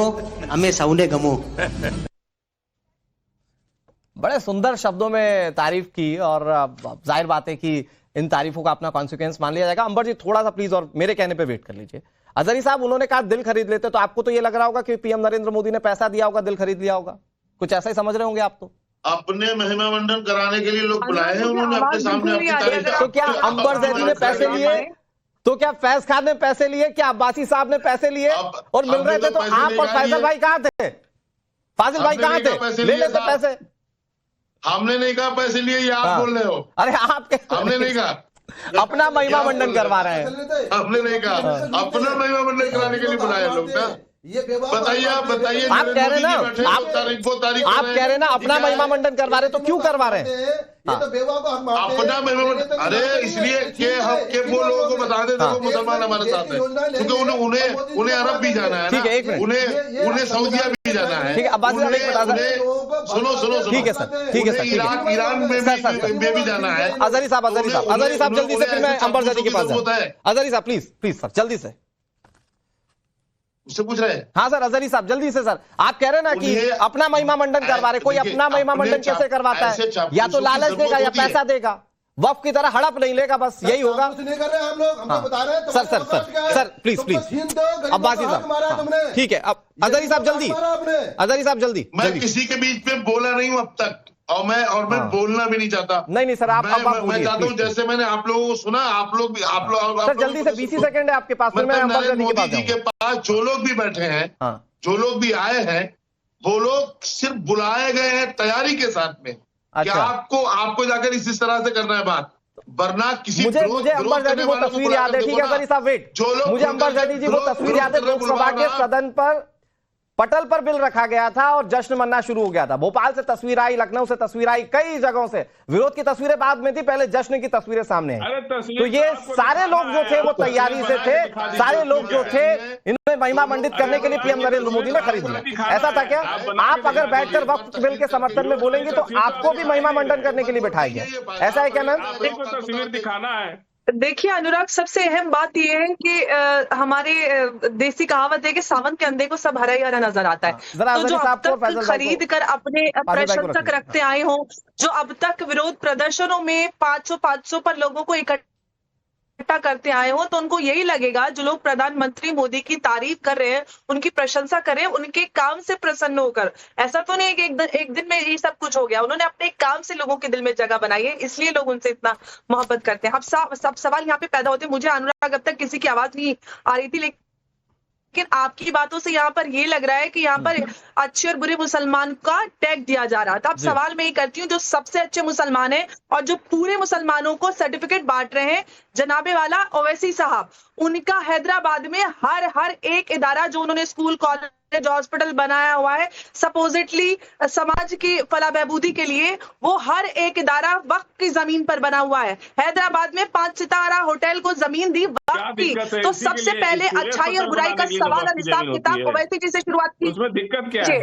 અમે સૌને ગમો। बड़े सुंदर शब्दों में तारीफ की और जाहिर बात है कि इन तारीफों का अपना कॉन्सिक्वेंस मान लिया जाएगा। अंबर जी थोड़ा सा प्लीज और मेरे कहने पे वेट कर लीजिए। अजहरी साहब, उन्होंने कहा दिल खरीद लेते, तो आपको तो ये लग रहा होगा कि पीएम नरेंद्र मोदी ने पैसा दिया होगा, दिल खरीद लिया होगा, कुछ ऐसा ही समझ रहे होंगे आप तो। अपने महिमा मंडन कराने के लिए लोग बुलाए हैं उन्होंने अपने सामने अपनी तारीफ। तो क्या अंबर जैदी ने पैसे लिए, तो क्या फैज खान ने पैसे लिए, क्या अब्बासी साहब ने पैसे लिए और मिल रहे थे, तो आप और फैजल भाई कहां थे? फाजिल भाई कहां थे? ले लेते पैसे। हमने नहीं कहा पैसे लिए, ये आप बोल रहे हो। अरे आप हमने नहीं कहा, अपना महिमा मंडन करवा रहे हैं। हमने नहीं कहा, अपना महिमा मंडन कराने के लिए बुलाए लोग ना। बताइए, आप बताइए, आप कह रहे ना, आप कह रहे ना अपना महिमा मंडन करवा रहे, तो क्यों करवा रहे हैं? अपना महिमा मंडन, अरे इसलिए कि वो लोगों को बता दें देखो मुसलमान हमारे साथ है, क्योंकि उन्हें अरब भी जाना है, ठीक है, एक मिनट, उन्हें सऊदिया भी जाना है, ठीक है, अब्बासी साहब एक बता, सुनो, ठीक है सर, ठीक है सर, ईरान में भी जाना है। अजहरी साहब जल्दी से, फिर मैं अंबर जैदी के पास जाऊं। अजहरी साहब प्लीज सर, जल्दी से उससे पूछ रहे हैं। हाँ सर, अजहरी साहब जल्दी से सर, आप कह रहे हैं ना कि अपना महिमा मंडन करवा रहे, कोई अपना महिमा मंडन कैसे करवाता है? या तो लालच देगा या पैसा देगा, वफ की तरह हड़प नहीं लेगा, बस यही होगा। नहीं कर रहे हम लोग, हमको बता रहे हैं। सर प्लीज अब्बासी साहब, ठीक है, अब अजहरी साहब जल्दी, अजहरी साहब जल्दी। मैं किसी के बीच में बोला नहीं हूं अब तक, और मैं बोलना भी नहीं चाहता। नहीं सर, आप मैं चाहता हूँ जैसे मैंने आप लोगों को सुना, आप लोग सर जल्दी से, 20 सेकंड है आपके पास, मैं नरेंद्र मोदी जी के पास जो लोग भी बैठे हैं, जो लोग भी आए हैं, वो लोग सिर्फ बुलाए गए हैं तैयारी के साथ में कि आपको जाकर इस तरह से करना है बात, वरना किसी मुझे अंबर जैदी वो तस्वीर याद है, ठीक है अजहरी साहब वेट, मुझे अंबर जैदी जी वो तस्वीर याद है, लोकसभा के सदन पर पटल पर बिल रखा गया था और जश्न मनाना शुरू हो गया था। भोपाल से तस्वीर आई, लखनऊ से तस्वीर आई, कई जगहों से। विरोध की तस्वीरें बाद में थी, पहले जश्न की तस्वीरें सामने आई। तो ये सारे लोग जो थे वो तैयारी से थे, सारे लोग जो थे इन्होंने महिमा मंडित करने के लिए पीएम नरेंद्र मोदी ने खरीद लिया। ऐसा था क्या? आप अगर बैठकर वक्फ बिल के समर्थन में बोलेंगे तो आपको भी महिमा मंडन करने के लिए बिठाएंगे, ऐसा है क्या मैम? तस्वीर दिखाना है। देखिए अनुराग, सबसे अहम बात यह है कि हमारे देसी कहावत है कि सावन के अंधे को सब हरा ही हरा नजर आता है। तो जो अब तक खरीद कर अपने प्रशंसक रखते आए हों, जो अब तक विरोध प्रदर्शनों में 500 पर लोगों को इकट्ठा करते आए हो, तो उनको यही लगेगा जो लोग प्रधानमंत्री मोदी की तारीफ कर रहे हैं, उनकी प्रशंसा कर रहे हैं, उनके काम से प्रसन्न होकर। ऐसा तो नहीं है कि एक दिन में ये सब कुछ हो गया। उन्होंने अपने काम से लोगों के दिल में जगह बनाई है, इसलिए लोग उनसे इतना मोहब्बत करते हैं। अब सब सवाल यहाँ पे पैदा होते हैं। मुझे अनुराग अब तक किसी की आवाज नहीं आ रही थी, लेकिन आपकी बातों से यहाँ पर ये लग रहा है कि यहाँ पर अच्छे और बुरे मुसलमान का टैग दिया जा रहा था। अब सवाल मैं ये करती हूँ, जो सबसे अच्छे मुसलमान हैं और जो पूरे मुसलमानों को सर्टिफिकेट बांट रहे हैं, जनाबे वाला ओवैसी साहब, उनका हैदराबाद में हर एक इदारा जो उन्होंने स्कूल, कॉलेज, हॉस्पिटल बनाया हुआ है समाज की फलाह बहबूदी के लिए, वो हर एक इदारा वक्त की जमीन पर बना हुआ है। हैदराबाद में 5 सितारा होटल को जमीन दी वक्त की। तो सबसे पहले अच्छाई और बुराई का सवाल और हिसाब किताब ओवैसी जी से शुरुआत की। उसमें दिक्कत क्या है?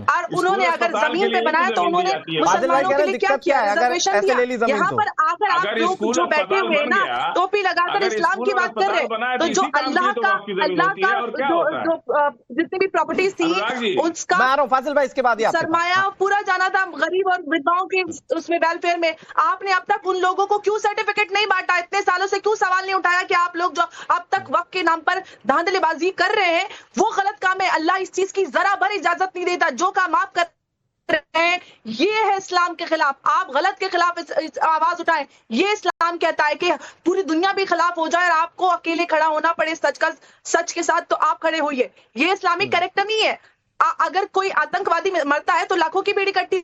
और उन्होंने अगर जमीन पे बनाया तो उन्होंने मुसलमानों के लिए क्या किया? रिजर्वेशन दिया। यहाँ पर आकर आप लोग जो बैठे हुए हैं ना, टोपी लगाकर इस्लाम की बात कर रहे हैं, तो जो अल्लाह का जो जितनी भी प्रॉपर्टीज थी उसका फासिल भाई इसके बाद सरमाया पूरा जाना था गरीब और विधवाओं के उसमें वेलफेयर में। आपने अब तक उन लोगों को क्यों सर्टिफिकेट नहीं बांटा? इतने सालों से क्यों सवाल नहीं उठाया कि आप लोग जो अब तक वक्त के नाम पर धांधलेबाजी कर रहे हैं वो गलत काम है? अल्लाह इस चीज की जरा भर इजाजत नहीं देता। जो काम आप कर रहे हैं ये है इस्लाम के खिलाफ। आप गलत के खिलाफ आवाज उठाएं। ये इस्लाम कहता है कि पूरी दुनिया भी खिलाफ हो जाए और आपको अकेले खड़ा होना पड़े सच के साथ, तो आप खड़े होइए। ये इस्लामिक कैरेक्टर नहीं है। अगर कोई आतंकवादी मरता है तो लाखों की भीड़ इकट्ठी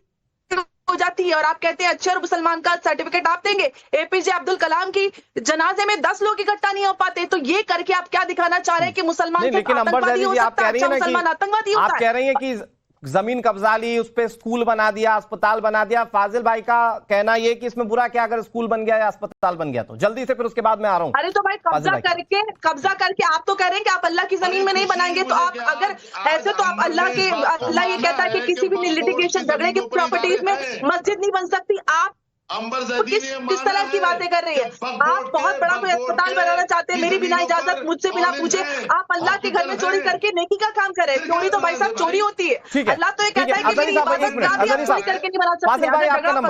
हो जाती है और आप कहते हैं अच्छे और मुसलमान का सर्टिफिकेट आप देंगे। एपीजे अब्दुल कलाम की जनाजे में 10 लोग इकट्ठा नहीं हो पाते, तो ये करके आप क्या दिखाना चाह रहे हैं कि मुसलमान आतंकवादी हो सकता है? अच्छा मुसलमान आतंकवादी होता है? आप कह रही हैं कि जमीन कब्जा ली, उस पे स्कूल बना दिया, अस्पताल बना दिया। फाजिल भाई का कहना ये कि इसमें बुरा क्या अगर स्कूल बन गया या अस्पताल बन गया तो? जल्दी से फिर उसके बाद मैं आ रहा हूँ। अरे तो भाई कब्जा करके आप तो कह रहे हैं कि आप अल्लाह की जमीन में नहीं बनाएंगे, तो आप अगर ऐसे तो आप अल्लाह ये कहता है कि किसी भी लिटिगेशन झगड़े की प्रॉपर्टीज में मस्जिद नहीं बन सकती। आप किस तरह की बातें कर रही है? आप बहुत बड़ा कोई अस्पताल बनाना चाहते हैं मेरी बिना इजाजत, मुझसे बिना पूछे। आप अल्लाह के घर में चोरी करके नेकी का काम कर रहे हैं। चोरी तो भाई साहब चोरी होती है। अल्लाह तो ये कहता है कि मेरी इबादत का भी आप चोरी करके नहीं बना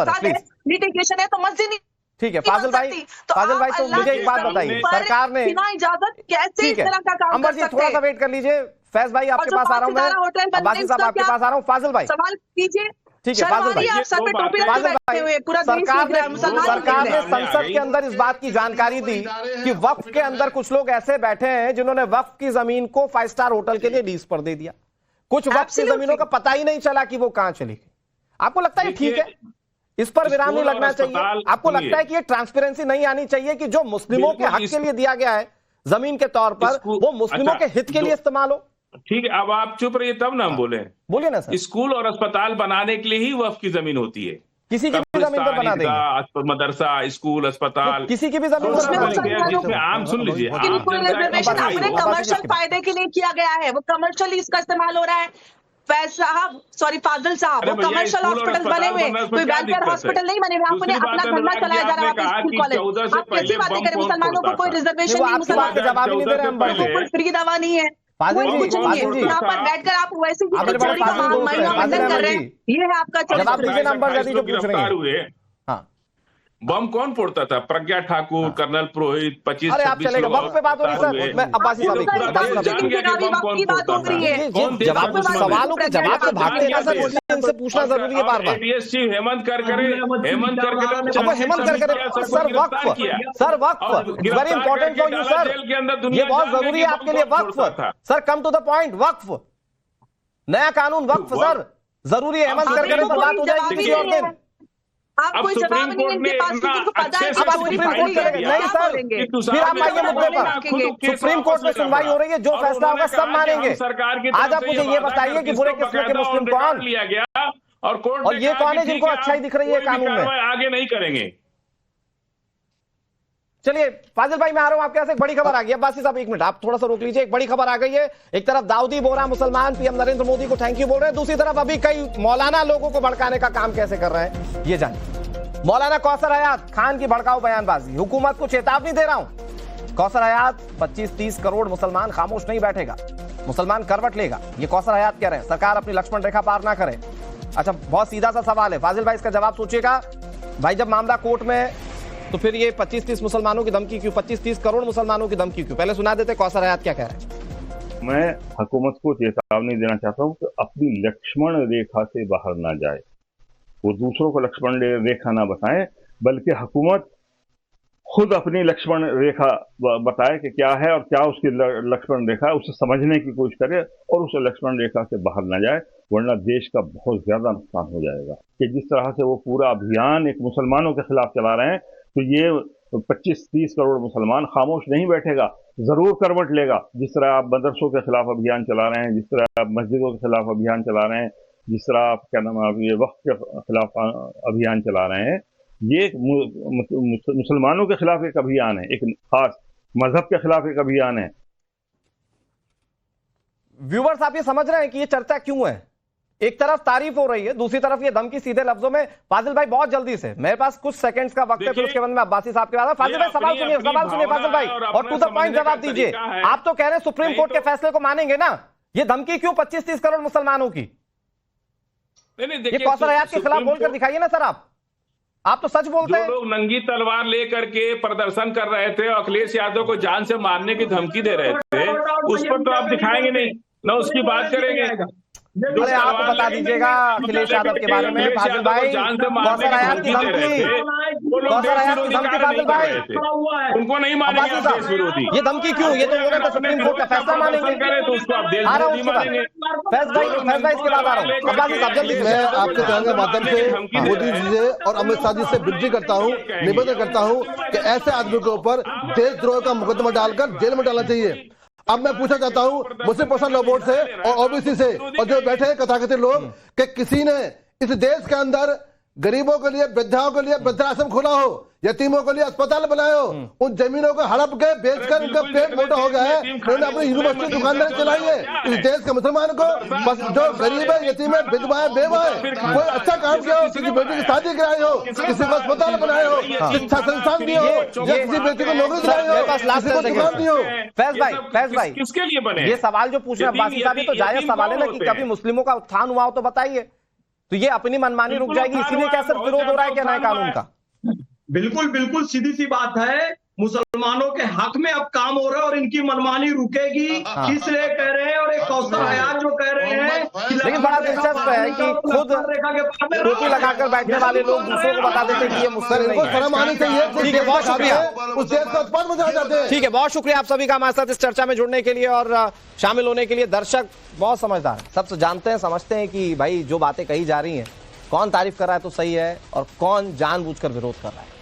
सकते। लिटिगेशन है तो मस्जिद नहीं ठीक है फाजिल भाई तो मुझे एक बात बताइए, सरकार ने इजाजत कैसे इस तरह का काम अंबर कर जी सकते थोड़ा हैं? सा वेट कर लीजिए, फैज भाई आपके पास आ रहा हूं मैं, अब्बासी साहब आपके पास आ रहा हूं, फाजिल भाई सवाल कीजिए। ठीक है फाजिल भाई, आप सर पे टोपी रख के बैठे हुए, पूरा देश देख रहा है, मुसलमान सरकार देख ने रहे हैं। संसद के अंदर इस बात की जानकारी दी कि वक्फ के अंदर कुछ लोग ऐसे बैठे हैं जिन्होंने वक्फ की जमीन को 5 स्टार होटल के लिए लीज पर दे दिया, कुछ वक्फ की जमीनों का पता ही नहीं चला कि वो कहां चली गई। आपको लगता है ठीक है, इस पर विराम नहीं लगना चाहिए? आपको लगता है कि ये ट्रांसपेरेंसी नहीं आनी चाहिए कि जो मुस्लिमों के हक के लिए दिया गया है जमीन के तौर पर वो मुस्लिमों के हित के लिए इस्तेमाल हो? ठीक है, अब आप चुप रहिए तब ना हम बोले। बोलिए ना सर। स्कूल और अस्पताल बनाने के लिए ही वक्फ की जमीन होती है, किसी की भी जमीन पर बना देंगे, मदरसा, स्कूल, अस्पताल, किसी की भी जमीन पर बना देंगे। जिसमें आम सुन लीजिए, रिजर्वेशन अपने कमर्शियल फायदे के लिए किया गया है, वो कमर्शियली इसका इस्तेमाल हो रहा है। फाजिल साहब, वो कमर्शियल हॉस्पिटल बने हुए, कोई वेलफेयर हॉस्पिटल नहीं बने हुए, अपने अपना धंधा चलाया जा रहा है स्कूल कॉलेज। आप कैसी बातें करें? मुसलमानों को कोई रिजर्वेशन नहीं, मुसलमानों को कोई फ्री दवा नहीं है, कोई कुछ नहीं है। यहाँ पर बैठकर आप वैसे ही मनोरंजन कर रहे हैं, ये है आपका चरित्र। बम कौन फोड़ता था? प्रज्ञा ठाकुर, कर्नल पुरोहित, 25-26 चलेगा वक्त पे बात हो रही सर, मैं अब्बासी साहब सवालों के जवाब से भागते हैं सर, इनसे पूछना जरूरी है बार बार। Hemant Karkare sir Waqf very important for you sir, ये बहुत जरूरी है आपके लिए Waqf. Sir come to the point, Waqf नया कानून वक्फ सर जरूरी है, हेमंत करकरे पर बात हो जाएगी किसी और दिन। आप कोई जवाब नहीं इनके पास, इनको पता है अब आप सुप्रीम कोर्ट चले गए नहीं सर, फिर आप आइए मुद्दे पर। सुप्रीम कोर्ट में सुनवाई हो रही है, जो फैसला होगा सब मानेंगे। आज आप मुझे ये बताइए कि बुरे किस्म के मुस्लिम कौन लिया गया और ये कौन है जिनको अच्छाई दिख रही है कानून में? आगे नहीं करेंगे। चलिए फाजिल भाई मैं आ रहा हूं आपके पास, एक बड़ी खबर आ गई है। अब्बासी साहब एक मिनट आप थोड़ा सा रोक लीजिए, एक बड़ी खबर आ गई है। एक तरफ दाऊदी बोरा मुसलमान पीएम नरेंद्र मोदी को थैंक यू बोल रहे हैं, दूसरी तरफ अभी कई मौलाना लोगों को भड़काने का काम कैसे कर रहे हैं ये जानिए। मौलाना कौसर हयात खान की भड़काऊ बयानबाजी, हुकूमत को चेतावनी दे रहा हूं। कौसर हयात 25-30 करोड़ मुसलमान खामोश नहीं बैठेगा, मुसलमान करवट लेगा, ये कौसर हयात कह रहे हैं। सरकार अपनी लक्ष्मण रेखा पार ना करे। अच्छा बहुत सीधा सा सवाल है फाजिल भाई, इसका जवाब सोचिएगा भाई। जब मामला कोर्ट में तो फिर ये 25-30 मुसलमानों की धमकी क्यों, 25-30 करोड़ मुसलमानों की धमकी क्यों? पहले सुना देते कौसर हयात क्या कह रहे हैं। मैं हुकूमत को चेतावनी देना चाहता हूं कि अपनी लक्ष्मण रेखा से बाहर ना जाए, वो दूसरों को लक्ष्मण रेखा ना बताएं, बल्कि हुकूमत खुद अपनी लक्ष्मण रेखा बताए कि क्या है और क्या उसकी लक्ष्मण रेखा है, उसे समझने की कोशिश करे और उस लक्ष्मण रेखा से बाहर ना जाए, वरना देश का बहुत ज्यादा नुकसान हो जाएगा। कि जिस तरह से वो पूरा अभियान एक मुसलमानों के खिलाफ चला रहे हैं, तो ये 25-30 करोड़ मुसलमान खामोश नहीं बैठेगा, जरूर करवट लेगा। जिस तरह आप मदरसों के खिलाफ अभियान चला रहे हैं, जिस तरह आप मस्जिदों के खिलाफ अभियान चला रहे हैं, जिस तरह आप क्या नाम आप ये वक्फ के खिलाफ अभियान चला रहे हैं, ये मुसलमानों के खिलाफ एक अभियान है, एक खास मजहब के खिलाफ एक अभियान है। व्यूवर्स आप ये समझ रहे हैं कि ये चर्चा क्यों है? एक तरफ तारीफ हो रही है, दूसरी तरफ ये धमकी सीधे लफ्जों में। फाजिल भाई बहुत जल्दी से, मेरे पास कुछ सेकंड्स का वक्त है, फिर उसके बाद में अब्बासी साहब के बाद। फाजिल भाई सवाल सुनिए फाजिल भाई, और टू द पॉइंट जवाब दीजिए। आप तो कह रहे हैं सुप्रीम कोर्ट के फैसले को मानेंगे ना, ये धमकी क्यों 25-30 करोड़ मुसलमानों की? ये कौसर हयात के खिलाफ बोलकर दिखाइए ना सर। आप तो सच बोलते हैं। लोग नंगी तलवार लेकर के प्रदर्शन कर रहे थे, अखिलेश यादव को जान से मारने की धमकी दे रहे थे, उस पर तो आप दिखाएंगे नहीं ना, उसकी बात करेंगे। अरे आप बता दीजिएगा अखिलेश यादव के बारे में फाजिल भाई, कौसर हयात की धमकी, कौसर हयात की धमकी फाजिल भाई, उनको नहीं मानेंगे आप देश विरोधी। ये धमकी क्यों? ये तो लोग सुप्रीम कोर्ट का फैसला मानेंगे। तो उसको आप देश विरोधी मानेंगे। फैज भाई इसके बाद आ रहा हूँ। अब्बासी साहब जल्दी। मैं आपके चैनल के माध्यम से मोदी जी से और अमित शाह जी से विनती करता हूँ, निवेदन करता हूँ कि ऐसे आदमी के ऊपर देशद्रोह का मुकदमा डालकर जेल में डालना चाहिए। अब मैं पूछना चाहता हूं मुस्लिम पर्सनल लॉ बोर्ड से और ओबीसी से और जो बैठे हैं कथाकथित लोग, कि किसी ने इस देश के अंदर गरीबों के लिए, वृद्धाओं के लिए वृद्धाश्रम खोला हो, यतीमों के लिए अस्पताल बनाए हो, उन जमीनों को हड़प के बेचकर उनका पेट मोटा हो गया है, उन्होंने अपनी यूनिवर्सिटी दुकानदारी चलाई है। इस देश के मुसलमान को बस जो गरीब है, यतीम है, विधवा है, बेवा है, कोई अच्छा काम किया हो, किसी बेटी की शादी कराई हो, किसी को अस्पताल बनाए हो, शिक्षा संस्थान दिए हो, या किसी बेटी को नौकरी दिलाई हो, किसी को दुकान दी हो। फैज भाई किसके लिए बने ये सवाल जो पूछ रहे हैं अब्बासी साहब, ये तो जायज सवाल है ना कि कभी मुस्लिमों का उत्थान हुआ हो तो बताइए। तो ये अपनी मनमानी रुक जाएगी, इसीलिए क्या सिर्फ विरोध हो रहा है क्या नए कानून का? बिल्कुल बिल्कुल सीधी सी बात है, मुसलमानों के हक में अब काम हो रहा है और इनकी मनमानी रुकेगी। किस लिए कह रहे हैं, और एक कौशल हयात जो कह रहे हैं। लेकिन बड़ा दिलचस्प है कि खुद टोपी लगाकर बैठने वाले लोग दूसरों को बता देते कि ये मुस्लिम नहीं है। ठीक है, बहुत शुक्रिया। ठीक है, बहुत शुक्रिया आप सभी का हमारे साथ इस चर्चा में जुड़ने के लिए और शामिल होने के लिए। दर्शक बहुत समझदार है, सब जानते हैं, समझते हैं कि भाई जो बातें कही जा रही हैं, कौन तारीफ कर रहा है तो सही है और कौन जानबूझकर विरोध कर रहा है।